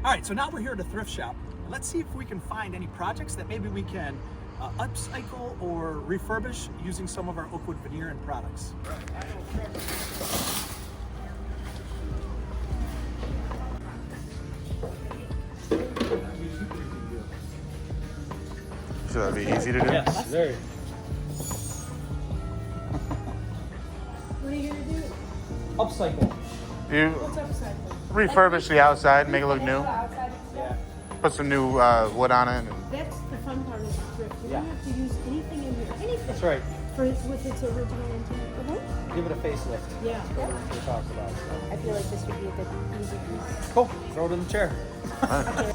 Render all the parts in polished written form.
All right, so now we're here at a thrift shop. Let's see if we can find any projects that maybe we can upcycle or refurbish using some of our oak wood veneer and products. So that'd be easy to do? Yes, very. What are you gonna do? Upcycle. You What's upside? refurbish the outside, make it look new, Outside. Yeah. put some new wood on it. That's the fun part of the thrift. You Yeah. don't have to use anything in here. Anything. That's right. With its original intent. Give it a facelift. Yeah. That's what we talked about. I feel like this would be a good, easy piece. Cool. Throw it in the chair. Okay.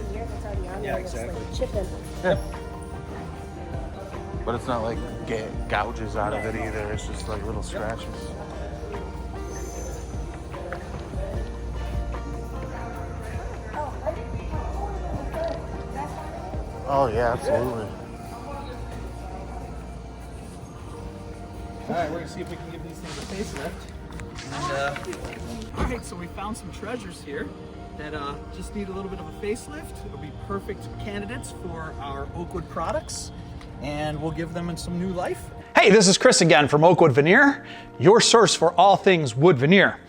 Veneer that's already on Yeah, there. exactly. Looks like chipping. Yep. But it's not like gouges out of it either. It's just like little scratches. Oh yeah, absolutely. All right, we're gonna see if we can give these things a facelift. All right, so we found some treasures here that just need a little bit of a facelift. It'll be perfect candidates for our oak wood products, and we'll give them some new life. Hey, this is Chris again from Oak Wood Veneer, your source for all things wood veneer.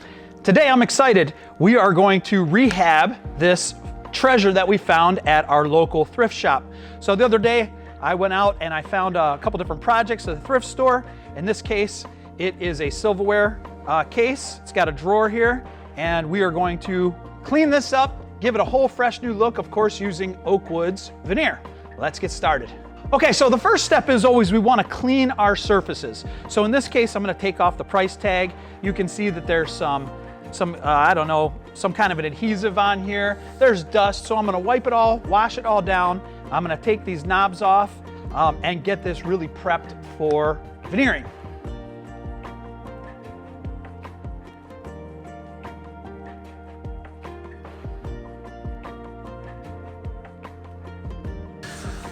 Today I'm excited. We are going to rehab this treasure that we found at our local thrift shop. So the other day I went out and I found a couple different projects at the thrift store. In this case, it is a silverware case. It's got a drawer here, and we are going to clean this up, give it a whole fresh new look, of course, using oak wood's veneer. Let's get started. Okay, so the first step is always we want to clean our surfaces. So in this case, I'm going to take off the price tag. You can see that there's some I don't know, some kind of an adhesive on here. There's dust, so I'm going to wipe it all, wash it all down. I'm going to take these knobs off and get this really prepped for veneering.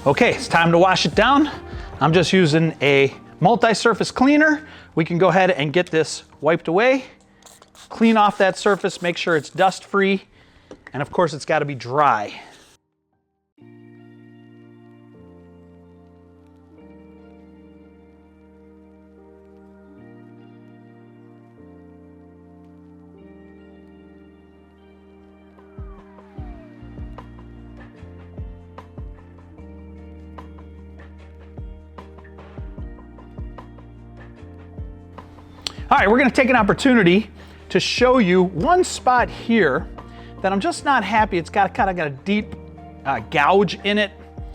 Okay, it's time to wash it down. I'm just using a multi-surface cleaner. We can go ahead and get this wiped away, clean off that surface, make sure it's dust-free, and of course it's got to be dry. All right, we're gonna take an opportunity to show you one spot here that I'm just not happy. It's got a deep gouge in it,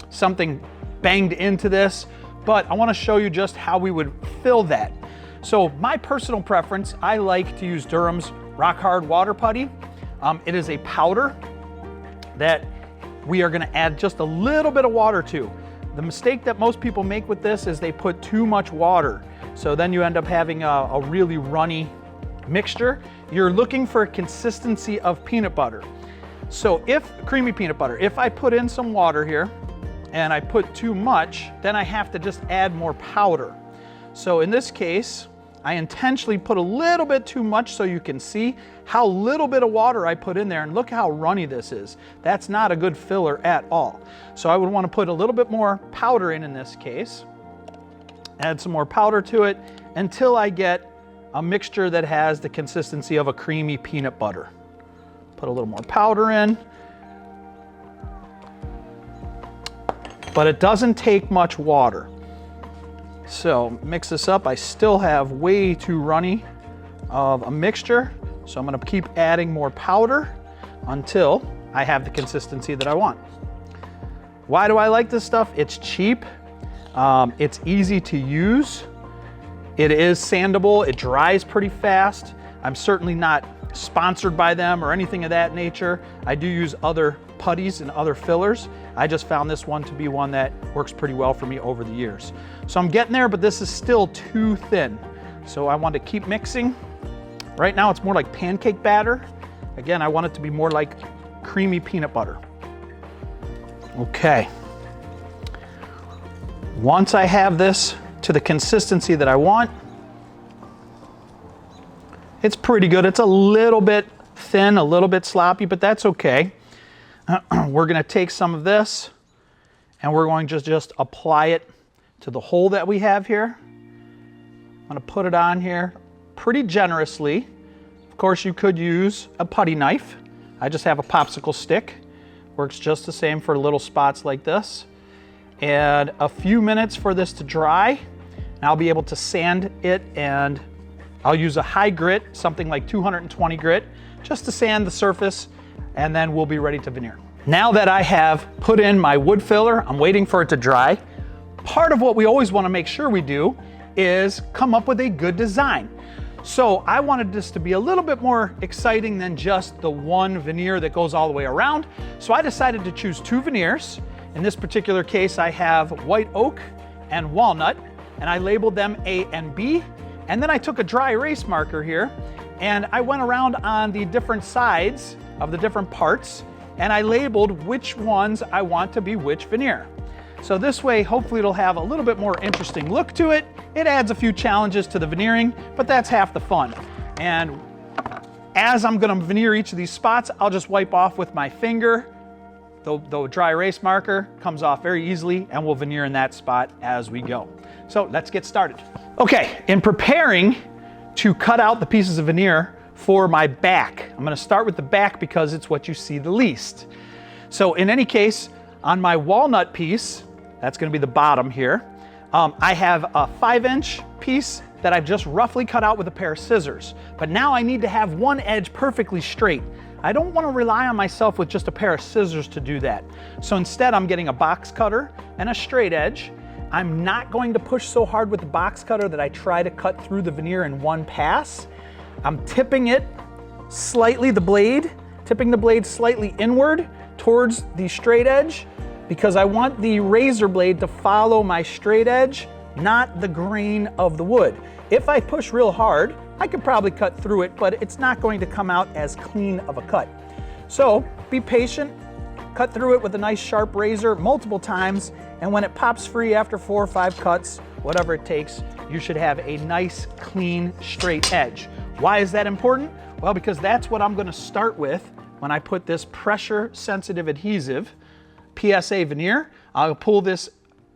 something banged into this, but I wanna show you just how we would fill that. So my personal preference, I like to use Durham's Rock Hard Water Putty. It is a powder that we are gonna add just a little bit of water to. The mistake that most people make with this is they put too much water. So then you end up having a really runny mixture. You're looking for a consistency of peanut butter. So creamy peanut butter, if I put in some water here and I put too much, then I have to just add more powder. So in this case, I intentionally put a little bit too much so you can see how little bit of water I put in there, and look how runny this is. That's not a good filler at all. So I would want to put a little bit more powder in this case. Add some more powder to it until I get a mixture that has the consistency of a creamy peanut butter. Put a little more powder in. But it doesn't take much water. So mix this up. I still have way too runny of a mixture. So I'm gonna keep adding more powder until I have the consistency that I want. Why do I like this stuff? It's cheap. It's easy to use. It is sandable. It dries pretty fast. I'm certainly not sponsored by them or anything of that nature. I do use other putties and other fillers. I just found this one to be one that works pretty well for me over the years. So I'm getting there, but this is still too thin. So I want to keep mixing. Right now it's more like pancake batter. Again, I want it to be more like creamy peanut butter. Okay. Once I have this to the consistency that I want, it's pretty good. It's a little bit thin, a little bit sloppy, but that's okay. we're gonna take some of this and we're going to just apply it to the hole that we have here. I'm gonna put it on here pretty generously. Of course, you could use a putty knife. I just have a popsicle stick. Works just the same for little spots like this. And a few minutes for this to dry. And I'll be able to sand it, and I'll use a high grit, something like 220 grit, just to sand the surface, and then we'll be ready to veneer. Now that I have put in my wood filler, I'm waiting for it to dry. Part of what we always want to make sure we do is come up with a good design. So I wanted this to be a little bit more exciting than just the one veneer that goes all the way around. So I decided to choose 2 veneers. In this particular case, I have white oak and walnut, and I labeled them A and B. And then I took a dry erase marker here, and I went around on the different sides of the different parts, and I labeled which ones I want to be which veneer. So this way, hopefully it'll have a little bit more interesting look to it. It adds a few challenges to the veneering, but that's half the fun. And as I'm gonna veneer each of these spots, I'll just wipe off with my finger. The dry erase marker comes off very easily, and we'll veneer in that spot as we go. So let's get started. Okay, in preparing to cut out the pieces of veneer for my back, I'm gonna start with the back because it's what you see the least. So in any case, on my walnut piece, that's gonna be the bottom here, I have a 5-inch piece that I've just roughly cut out with a pair of scissors. But now I need to have one edge perfectly straight. I don't want to rely on myself with just a pair of scissors to do that. So instead, I'm getting a box cutter and a straight edge. I'm not going to push so hard with the box cutter that I try to cut through the veneer in one pass. I'm tipping it slightly, tipping the blade slightly inward towards the straight edge, because I want the razor blade to follow my straight edge, not the grain of the wood. If I push real hard, I could probably cut through it, but it's not going to come out as clean of a cut. So be patient, cut through it with a nice sharp razor multiple times, and when it pops free after 4 or 5 cuts, whatever it takes, you should have a nice, clean, straight edge. Why is that important? Well, because that's what I'm gonna start with when I put this pressure-sensitive adhesive, PSA veneer. I'll pull this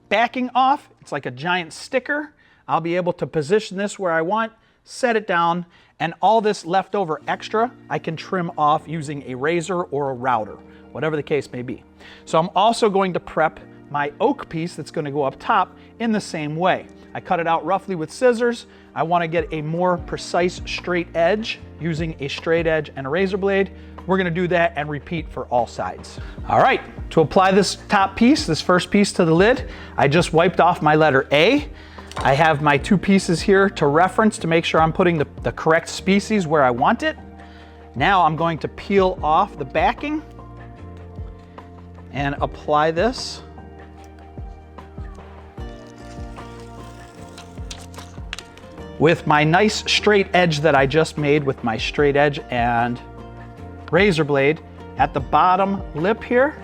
backing off. It's like a giant sticker. I'll be able to position this where I want, set it down, and all this leftover extra I can trim off using a razor or a router, whatever the case may be. So I'm also going to prep my oak piece that's going to go up top in the same way. I cut it out roughly with scissors. I want to get a more precise straight edge using a straight edge and a razor blade. We're going to do that and repeat for all sides. All right, to apply this top piece, this first piece to the lid, I just wiped off my letter A. I have my 2 pieces here to reference to make sure I'm putting the correct species where I want it. Now I'm going to peel off the backing and apply this. With my nice straight edge that I just made with my straight edge and razor blade at the bottom lip here.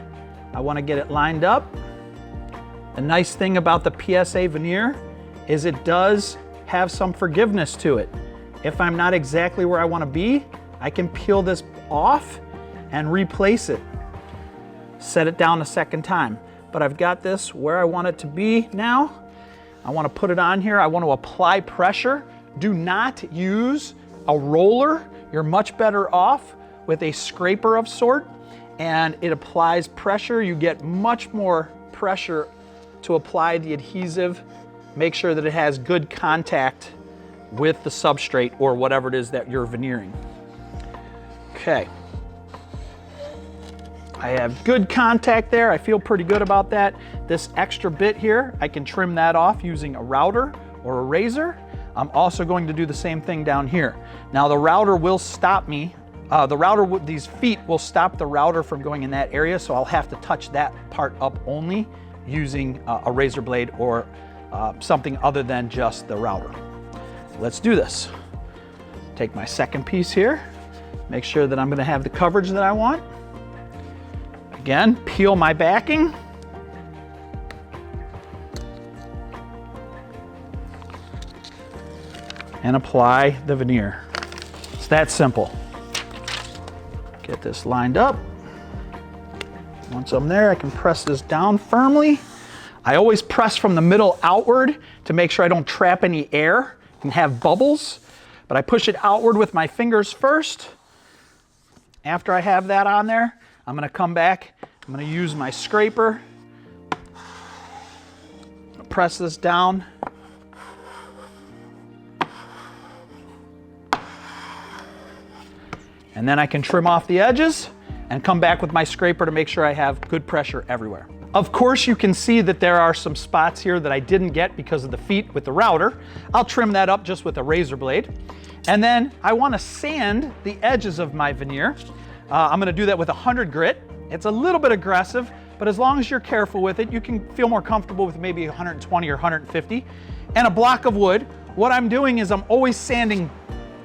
I want to get it lined up. The nice thing about the PSA veneer is it does have some forgiveness to it. If I'm not exactly where I want to be, I can peel this off and replace it. Set it down a second time. But I've got this where I want it to be now. I want to put it on here. I want to apply pressure. Do not use a roller. You're much better off with a scraper of sort, and it applies pressure. You get much more pressure to apply the adhesive. Make sure that it has good contact with the substrate or whatever it is that you're veneering. Okay. I have good contact there. I feel pretty good about that. This extra bit here, I can trim that off using a router or a razor. I'm also going to do the same thing down here. Now the router will stop me. These feet will stop the router from going in that area, so I'll have to touch that part up only using a razor blade or something other than just the router. Let's do this. Take my second piece here, make sure that I'm going to have the coverage that I want. Again, peel my backing. And apply the veneer. It's that simple. Get this lined up. Once I'm there, I can press this down firmly. I always press from the middle outward to make sure I don't trap any air and have bubbles, but I push it outward with my fingers first. After I have that on there, I'm gonna come back, I'm gonna use my scraper, press this down. And then I can trim off the edges and come back with my scraper to make sure I have good pressure everywhere. Of course, you can see that there are some spots here that I didn't get because of the feet with the router. I'll trim that up just with a razor blade. And then I want to sand the edges of my veneer. I'm going to do that with 100 grit. It's a little bit aggressive, but as long as you're careful with it, you can feel more comfortable with maybe 120 or 150. And a block of wood. What I'm doing is I'm always sanding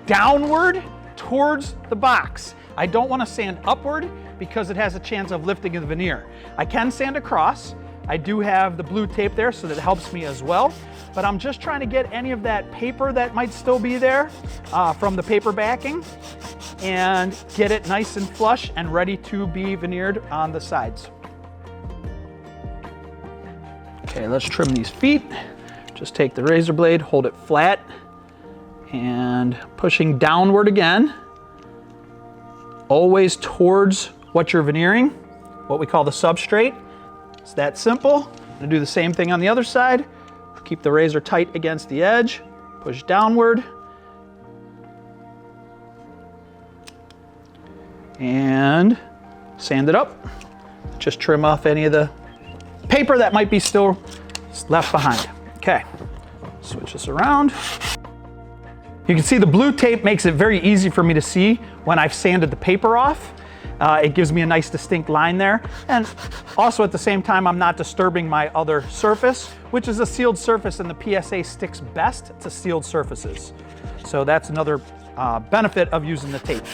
downward towards the box. I don't want to sand upward because it has a chance of lifting the veneer. I can sand across. I do have the blue tape there, so that helps me as well. But I'm just trying to get any of that paper that might still be there from the paper backing and get it nice and flush and ready to be veneered on the sides. Okay, let's trim these feet. Just take the razor blade, hold it flat, and pushing downward again, always towards what you're veneering, what we call the substrate. It's that simple. I'm gonna do the same thing on the other side. Keep the razor tight against the edge, push downward, and sand it up. Just trim off any of the paper that might be still left behind. Okay, switch this around. You can see the blue tape makes it very easy for me to see when I've sanded the paper off. It gives me a nice distinct line there. And also at the same time, I'm not disturbing my other surface, which is a sealed surface, and the PSA sticks best to sealed surfaces. So that's another benefit of using the tape.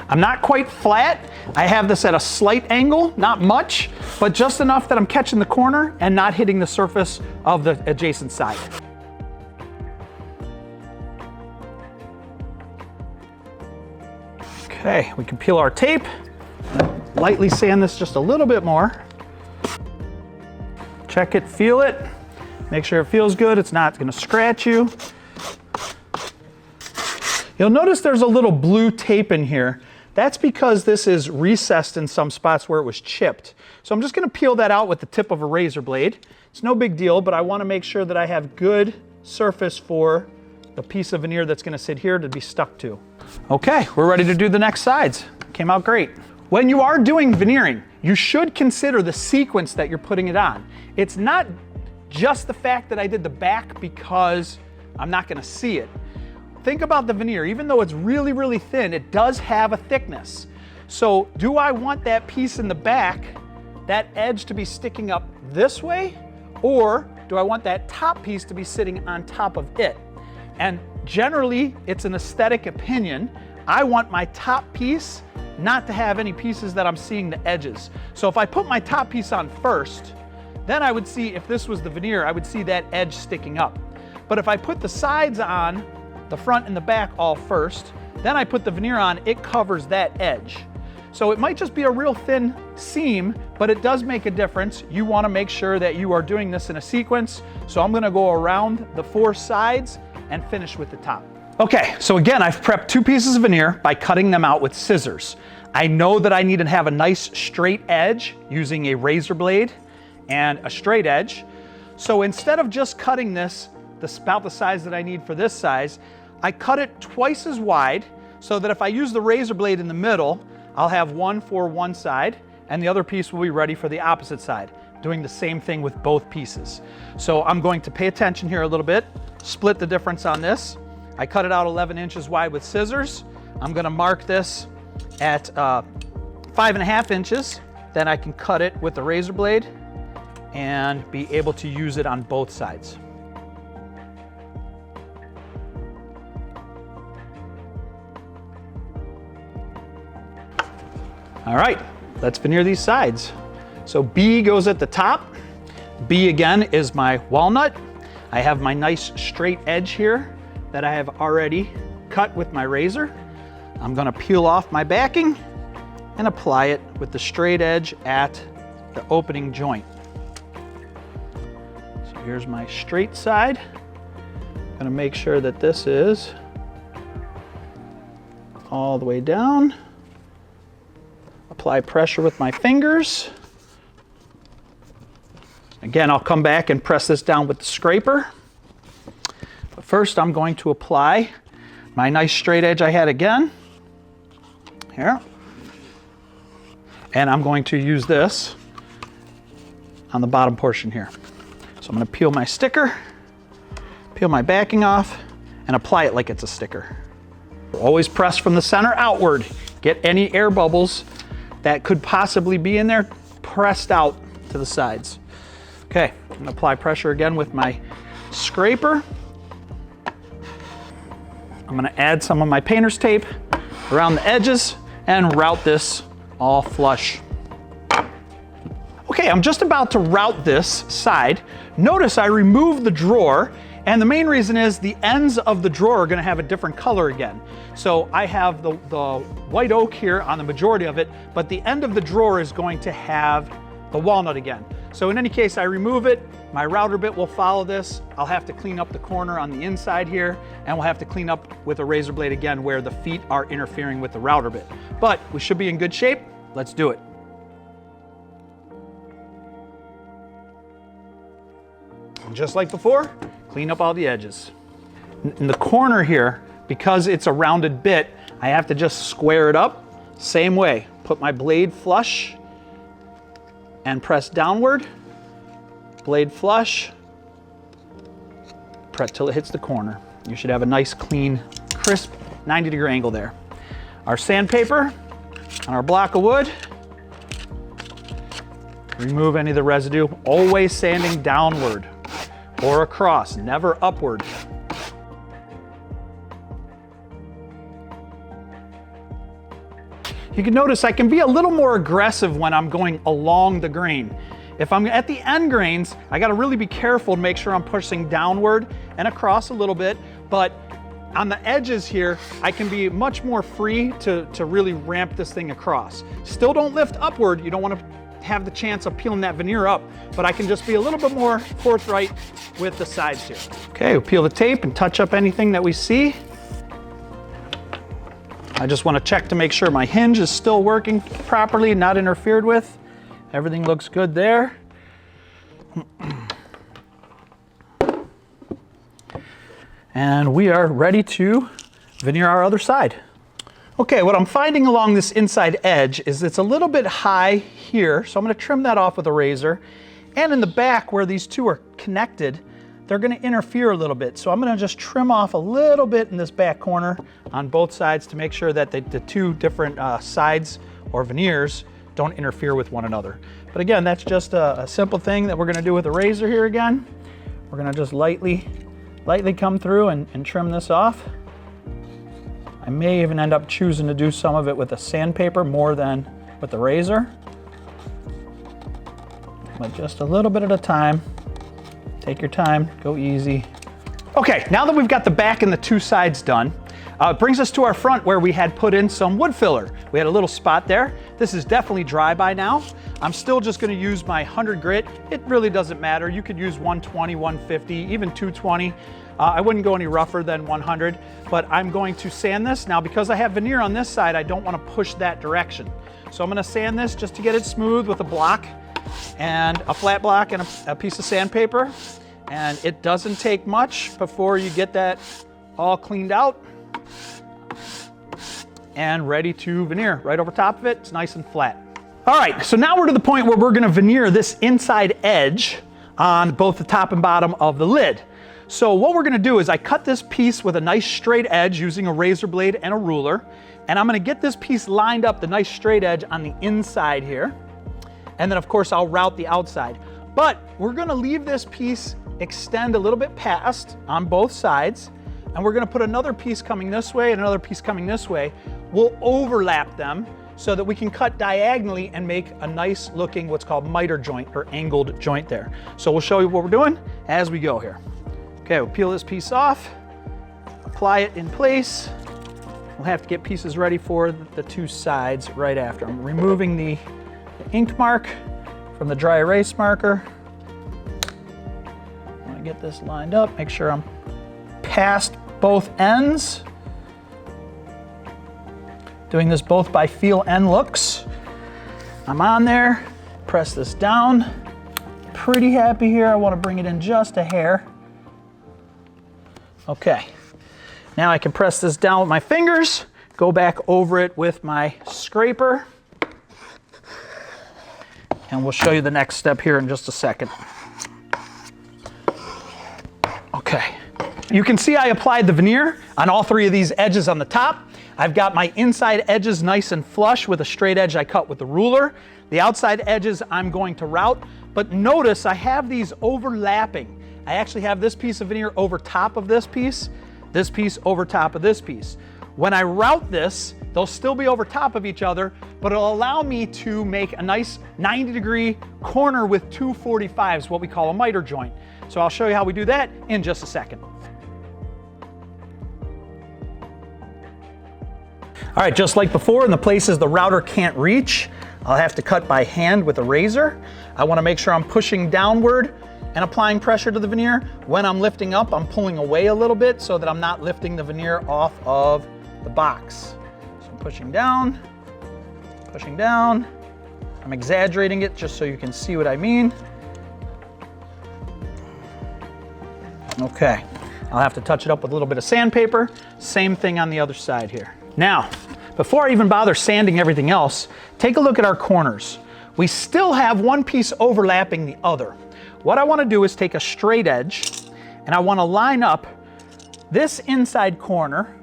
I'm not quite flat. I have this at a slight angle, not much, but just enough that I'm catching the corner and not hitting the surface of the adjacent side. Okay, we can peel our tape, lightly sand this just a little bit more. Check it, feel it, make sure it feels good, it's not gonna scratch you. You'll notice there's a little blue tape in here. That's because this is recessed in some spots where it was chipped. So I'm just gonna peel that out with the tip of a razor blade. It's no big deal, but I wanna make sure that I have good surface for the piece of veneer that's gonna sit here to be stuck to. Okay, we're ready to do the next sides. Came out great. When you are doing veneering, you should consider the sequence that you're putting it on. It's not just the fact that I did the back because I'm not gonna see it. Think about the veneer, even though it's really, really thin, it does have a thickness. So do I want that piece in the back, that edge to be sticking up this way? Or do I want that top piece to be sitting on top of it? And generally, it's an aesthetic opinion. I want my top piece not to have any pieces that I'm seeing the edges. So if I put my top piece on first, then I would see, if this was the veneer, I would see that edge sticking up. But if I put the sides on, the front and the back all first, then I put the veneer on, it covers that edge. So it might just be a real thin seam, but it does make a difference. You want to make sure that you are doing this in a sequence. So I'm going to go around the 4 sides and finish with the top. Okay, so again, I've prepped 2 pieces of veneer by cutting them out with scissors. I know that I need to have a nice straight edge using a razor blade and a straight edge. So instead of just cutting this about the size that I need for this size, I cut it twice as wide so that if I use the razor blade in the middle, I'll have one for one side and the other piece will be ready for the opposite side, doing the same thing with both pieces. So I'm going to pay attention here a little bit, split the difference on this. I cut it out 11 inches wide with scissors. I'm gonna mark this at 5.5 inches. Then I can cut it with the razor blade and be able to use it on both sides. All right, let's veneer these sides. So B goes at the top. B again is my walnut. I have my nice straight edge here that I have already cut with my razor. I'm gonna peel off my backing and apply it with the straight edge at the opening joint. So here's my straight side. I'm gonna make sure that this is all the way down. Apply pressure with my fingers. Again, I'll come back and press this down with the scraper. But first, I'm going to apply my nice straight edge I had again. Here. And I'm going to use this on the bottom portion here. So I'm going to peel my sticker, peel my backing off, and apply it like it's a sticker. Always press from the center outward. Get any air bubbles that could possibly be in there pressed out to the sides. Okay, I'm going to apply pressure again with my scraper. I'm going to add some of my painter's tape around the edges and route this all flush. Okay, I'm just about to route this side. Notice I removed the drawer, and the main reason is the ends of the drawer are gonna have a different color again. So I have the white oak here on the majority of it, but the end of the drawer is going to have the walnut again. So in any case, I remove it. My router bit will follow this. I'll have to clean up the corner on the inside here, and we'll have to clean up with a razor blade again where the feet are interfering with the router bit. But we should be in good shape. Let's do it. And just like before, clean up all the edges. In the corner here, because it's a rounded bit, I have to just square it up. Same way, put my blade flush and press downward. Blade flush, press till it hits the corner. You should have a nice, clean, crisp 90-degree angle there. Our sandpaper on our block of wood. Remove any of the residue, always sanding downward or across, never upward. You can notice I can be a little more aggressive when I'm going along the grain. If I'm at the end grains, I gotta really be careful to make sure I'm pushing downward and across a little bit, but on the edges here, I can be much more free to really ramp this thing across. Still don't lift upward. You don't want to have the chance of peeling that veneer up, but I can just be a little bit more forthright with the sides here. Okay, we'll peel the tape and touch up anything that we see. I just want to check to make sure my hinge is still working properly, not interfered with. Everything looks good there. And we are ready to veneer our other side. Okay, what I'm finding along this inside edge is it's a little bit high here, so I'm gonna trim that off with a razor. And in the back where these two are connected, they're gonna interfere a little bit. So I'm gonna just trim off a little bit in this back corner on both sides to make sure that the two different sides or veneers don't interfere with one another. But again, that's just a simple thing that we're gonna do with a razor here again. We're gonna just lightly come through and trim this off. I may even end up choosing to do some of it with a sandpaper more than with the razor. But just a little bit at a time. Take your time, go easy. Okay, now that we've got the back and the two sides done, it brings us to our front where we had put in some wood filler. We had a little spot there. This is definitely dry by now. I'm still just gonna use my 100 grit. It really doesn't matter. You could use 120, 150, even 220. I wouldn't go any rougher than 100, but I'm going to sand this. Now, because I have veneer on this side, I don't want to push that direction. So I'm going to sand this just to get it smooth with a block and a flat block and a piece of sandpaper. And it doesn't take much before you get that all cleaned out and ready to veneer. Right over top of it, it's nice and flat. All right, so now we're to the point where we're going to veneer this inside edge on both the top and bottom of the lid. So what we're gonna do is I cut this piece with a nice straight edge using a razor blade and a ruler, and I'm gonna get this piece lined up, the nice straight edge on the inside here. And then of course I'll route the outside. But we're gonna leave this piece extend a little bit past on both sides, and we're gonna put another piece coming this way and another piece coming this way. We'll overlap them so that we can cut diagonally and make a nice looking what's called miter joint or angled joint there. So we'll show you what we're doing as we go here. Okay, we'll peel this piece off, apply it in place. we'll have to get pieces ready for the two sides right after. I'm removing the ink mark from the dry erase marker. I want to get this lined up, make sure I'm past both ends. Doing this both by feel and looks. I'm on there, press this down. Pretty happy here. I want to bring it in just a hair. Okay, now I can press this down with my fingers, go back over it with my scraper, and we'll show you the next step here in just a second. Okay, you can see I applied the veneer on all three of these edges on the top. I've got my inside edges nice and flush with a straight edge I cut with the ruler. The outside edges I'm going to route, but notice I have these overlapping. I actually have this piece of veneer over top of this piece over top of this piece. When I route this, they'll still be over top of each other, but it'll allow me to make a nice 90-degree corner with two 45s, what we call a miter joint. So I'll show you how we do that in just a second. All right, just like before, in the places the router can't reach, I'll have to cut by hand with a razor. I want to make sure I'm pushing downward and applying pressure to the veneer. When I'm lifting up, I'm pulling away a little bit so that I'm not lifting the veneer off of the box. So I'm pushing down. I'm exaggerating it just so you can see what I mean. Okay, I'll have to touch it up with a little bit of sandpaper. Same thing on the other side here. Now, before I even bother sanding everything else, take a look at our corners. We still have one piece overlapping the other. What I want to do is take a straight edge and I want to line up this inside corner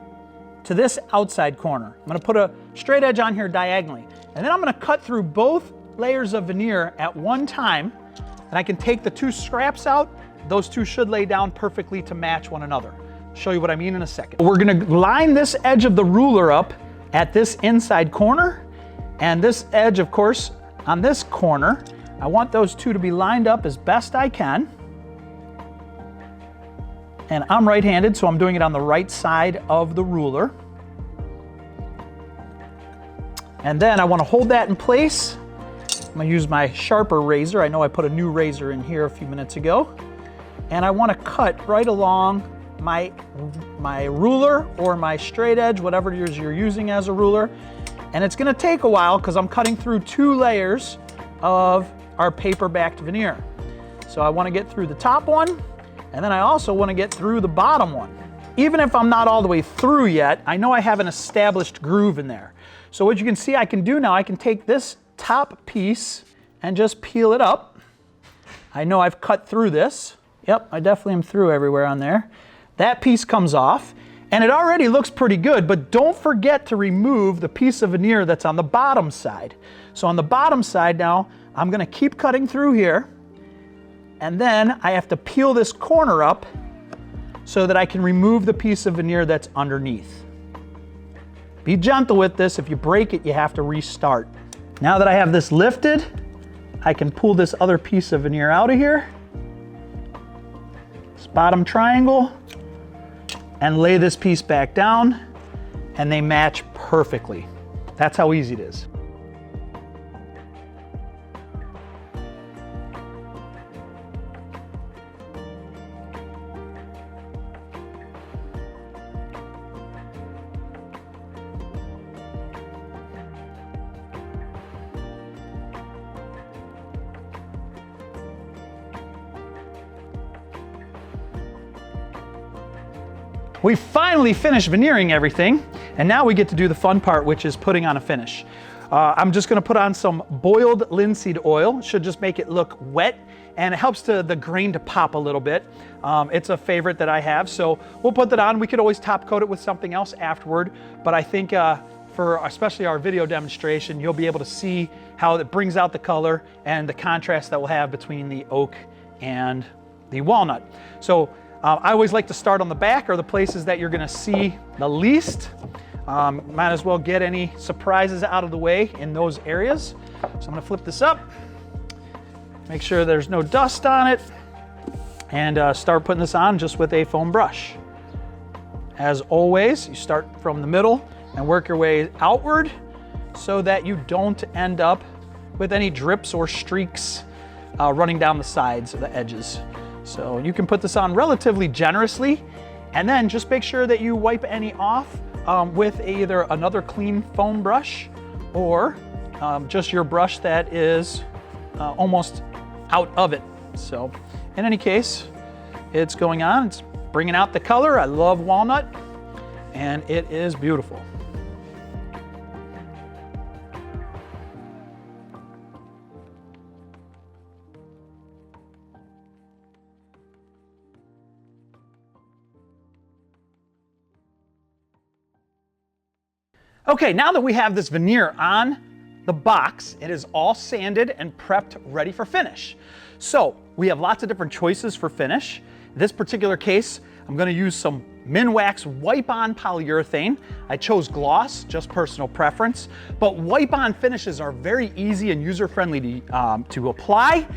to this outside corner. I'm going to put a straight edge on here diagonally, and then I'm going to cut through both layers of veneer at one time, and I can take the two scraps out. Those two should lay down perfectly to match one another. I'll show you what I mean in a second. We're going to line this edge of the ruler up at this inside corner, and this edge, of course, on this corner. I want those two to be lined up as best I can. And I'm right-handed, so I'm doing it on the right side of the ruler. And then I want to hold that in place. I'm going to use my sharper razor. I know I put a new razor in here a few minutes ago. And I want to cut right along my ruler or my straight edge, whatever it is you're using as a ruler. And it's going to take a while because I'm cutting through two layers of our paper-backed veneer. So I want to get through the top one, and then I also want to get through the bottom one. Even if I'm not all the way through yet, I know I have an established groove in there. So what you can see I can do now, I can take this top piece and just peel it up. I know I've cut through this. Yep, I definitely am through everywhere on there. That piece comes off, and it already looks pretty good, but don't forget to remove the piece of veneer that's on the bottom side. So on the bottom side now, I'm going to keep cutting through here, and then I have to peel this corner up so that I can remove the piece of veneer that's underneath. Be gentle with this. If you break it, you have to restart. Now that I have this lifted, I can pull this other piece of veneer out of here, this bottom triangle, and lay this piece back down, and they match perfectly. That's how easy it is. We finally finished veneering everything, and now we get to do the fun part, which is putting on a finish. I'm just gonna put on some boiled linseed oil. It should just make it look wet, and it helps the grain to pop a little bit. It's a favorite that I have, so we'll put that on. We could always top coat it with something else afterward, but I think for especially our video demonstration, you'll be able to see how it brings out the color and the contrast that we'll have between the oak and the walnut. So I always like to start on the back, or the places that you're gonna see the least. Might as well get any surprises out of the way in those areas. So I'm gonna flip this up, make sure there's no dust on it, and start putting this on just with a foam brush. As always, you start from the middle and work your way outward so that you don't end up with any drips or streaks running down the sides or the edges. So you can put this on relatively generously, and then just make sure that you wipe any off with either another clean foam brush or just your brush that is almost out of it. So in any case, it's going on, it's bringing out the color. I love walnut, and it is beautiful. Okay, now that we have this veneer on the box, it is all sanded and prepped, ready for finish. So we have lots of different choices for finish. In this particular case, I'm gonna use some Minwax wipe-on polyurethane. I chose gloss, just personal preference, but wipe-on finishes are very easy and user-friendly to apply.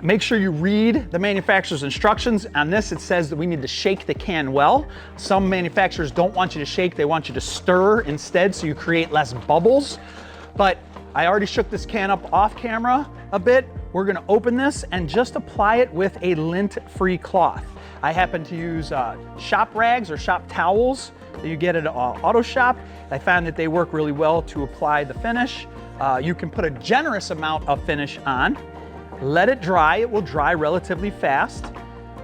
Make sure you read the manufacturer's instructions. On this, it says that we need to shake the can well. Some manufacturers don't want you to shake, they want you to stir instead so you create less bubbles. But I already shook this can up off camera a bit. We're gonna open this and just apply it with a lint-free cloth. I happen to use shop rags or shop towels that you get at an auto shop. I found that they work really well to apply the finish. You can put a generous amount of finish on. Let it dry, it will dry relatively fast.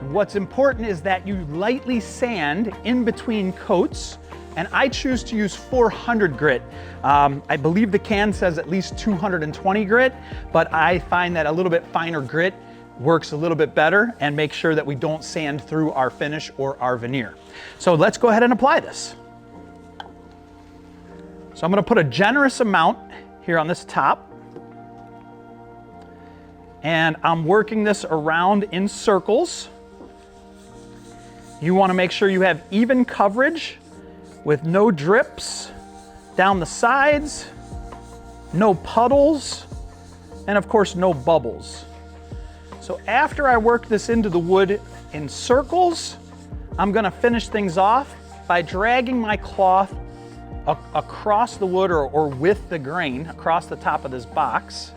And what's important is that you lightly sand in between coats, and I choose to use 400 grit. I believe the can says at least 220 grit, but I find that a little bit finer grit works a little bit better and make sure that we don't sand through our finish or our veneer. So let's go ahead and apply this. So I'm gonna put a generous amount here on this top. And I'm working this around in circles. You want to make sure you have even coverage with no drips down the sides, no puddles, and of course no bubbles. So after I work this into the wood in circles, I'm going to finish things off by dragging my cloth across the wood or with the grain across the top of this box,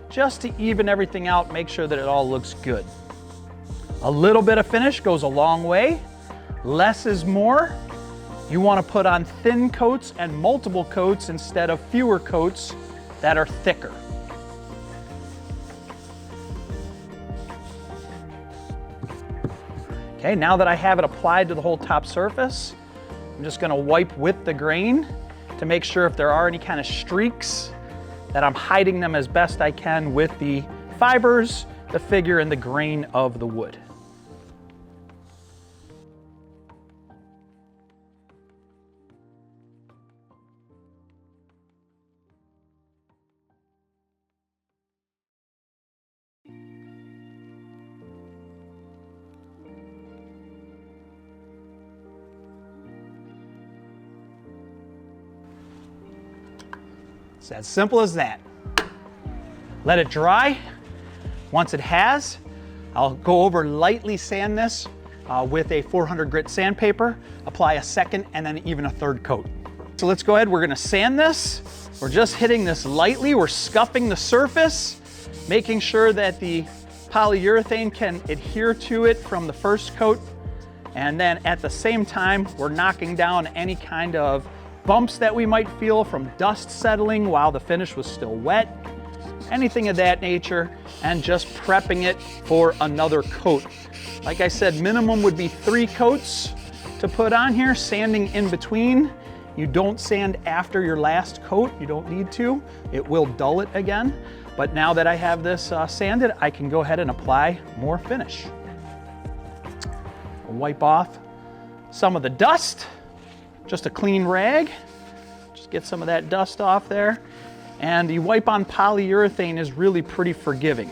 just to even everything out, make sure that it all looks good. A little bit of finish goes a long way. Less is more. You want to put on thin coats and multiple coats instead of fewer coats that are thicker. Okay, now that I have it applied to the whole top surface, I'm just going to wipe with the grain to make sure if there are any kind of streaks that I'm hiding them as best I can with the fibers, the figure, and the grain of the wood. It's as simple as that. Let it dry. Once it has, I'll go over lightly sand this with a 400 grit sandpaper, apply a second and then even a third coat. So let's go ahead, we're gonna sand this. We're just hitting this lightly, we're scuffing the surface, making sure that the polyurethane can adhere to it from the first coat. And then at the same time, we're knocking down any kind of bumps that we might feel from dust settling while the finish was still wet, anything of that nature, and just prepping it for another coat. Like I said, minimum would be 3 coats to put on here, sanding in between. You don't sand after your last coat, you don't need to. It will dull it again. But now that I have this sanded, I can go ahead and apply more finish. I'll wipe off some of the dust. Just a clean rag, just get some of that dust off there. And the wipe-on polyurethane is really pretty forgiving.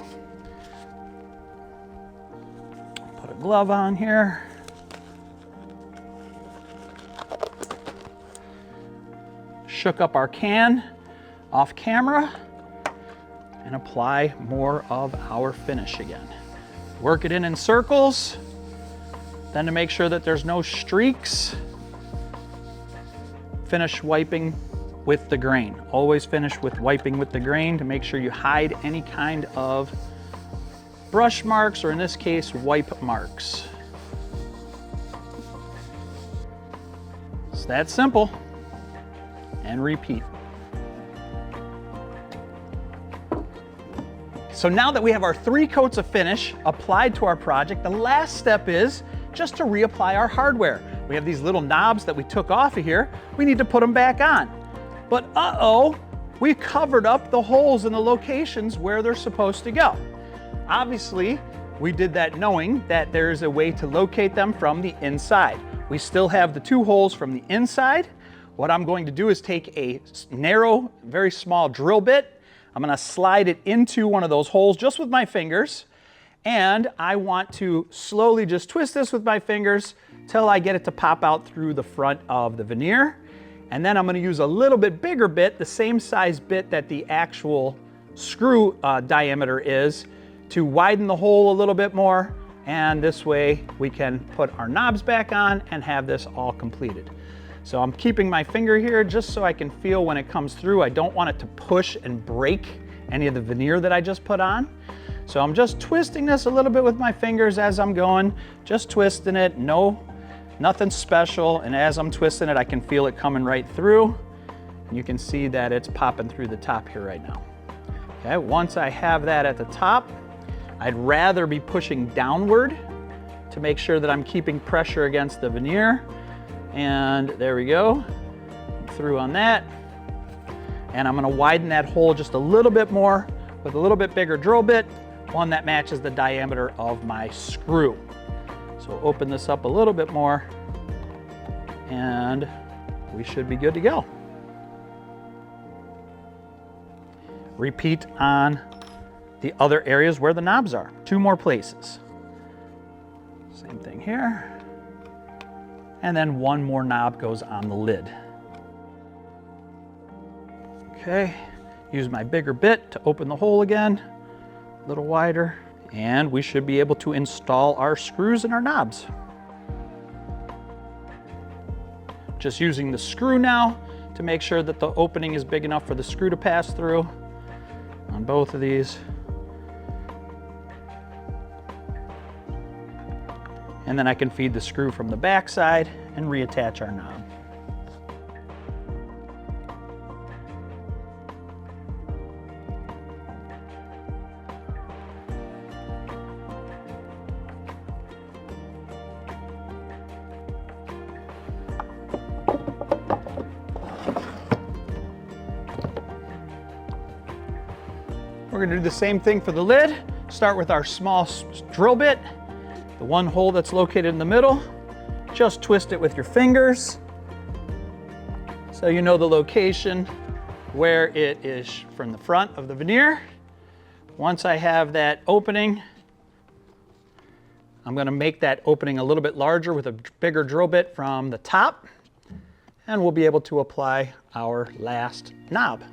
Put a glove on here. Shook up our can off camera and apply more of our finish again. Work it in circles, then to make sure that there's no streaks. finish wiping with the grain. Always finish with wiping with the grain to make sure you hide any kind of brush marks, or in this case, wipe marks. It's that simple. And repeat. So now that we have our 3 coats of finish applied to our project, the last step is just to reapply our hardware. We have these little knobs that we took off of here. We need to put them back on. But we covered up the holes in the locations where they're supposed to go. Obviously, we did that knowing that there's a way to locate them from the inside. We still have the 2 holes from the inside. What I'm going to do is take a narrow, very small drill bit. I'm going to slide it into one of those holes just with my fingers. And I want to slowly just twist this with my fingers till I get it to pop out through the front of the veneer. And then I'm going to use a little bit bigger bit, the same size bit that the actual screw diameter is, to widen the hole a little bit more. And this way we can put our knobs back on and have this all completed. So I'm keeping my finger here just so I can feel when it comes through. I don't want it to push and break any of the veneer that I just put on. So I'm just twisting this a little bit with my fingers as I'm going, just twisting it, nothing special. And as I'm twisting it, I can feel it coming right through. And you can see that it's popping through the top here right now. Okay, once I have that at the top, I'd rather be pushing downward to make sure that I'm keeping pressure against the veneer. And there we go, through on that. And I'm gonna widen that hole just a little bit more with a little bit bigger drill bit, one that matches the diameter of my screw. So open this up a little bit more and we should be good to go. Repeat on the other areas where the knobs are. 2 more places. Same thing here. And then 1 more knob goes on the lid. Okay, use my bigger bit to open the hole again, a little wider, and we should be able to install our screws and our knobs. Just using the screw now to make sure that the opening is big enough for the screw to pass through on both of these. And then I can feed the screw from the back side and reattach our knob. We're going to do the same thing for the lid. Start with our small drill bit. The 1 hole that's located in the middle, just twist it with your fingers so you know the location where it is from the front of the veneer. Once I have that opening, I'm going to make that opening a little bit larger with a bigger drill bit from the top, and we'll be able to apply our last knob.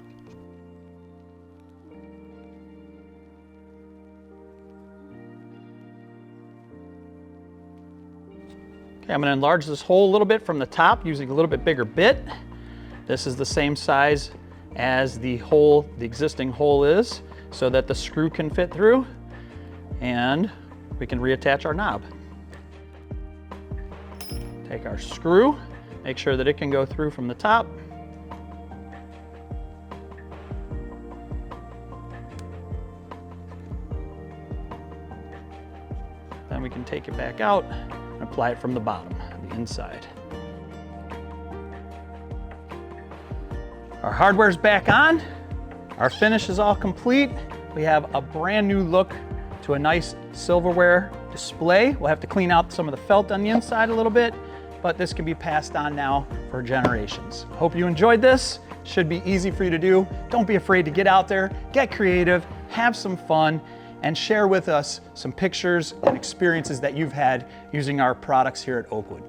Okay, I'm going to enlarge this hole a little bit from the top using a little bit bigger bit. This is the same size as the hole, the existing hole is, so that the screw can fit through, and we can reattach our knob. Take our screw, make sure that it can go through from the top. Then we can take it back out and apply it from the bottom, the inside. Our hardware's back on. Our finish is all complete. We have a brand new look to a nice silverware display. We'll have to clean out some of the felt on the inside a little bit, but this can be passed on now for generations. Hope you enjoyed this. Should be easy for you to do. Don't be afraid to get out there, get creative, have some fun, and share with us some pictures and experiences that you've had using our products here at Oakwood.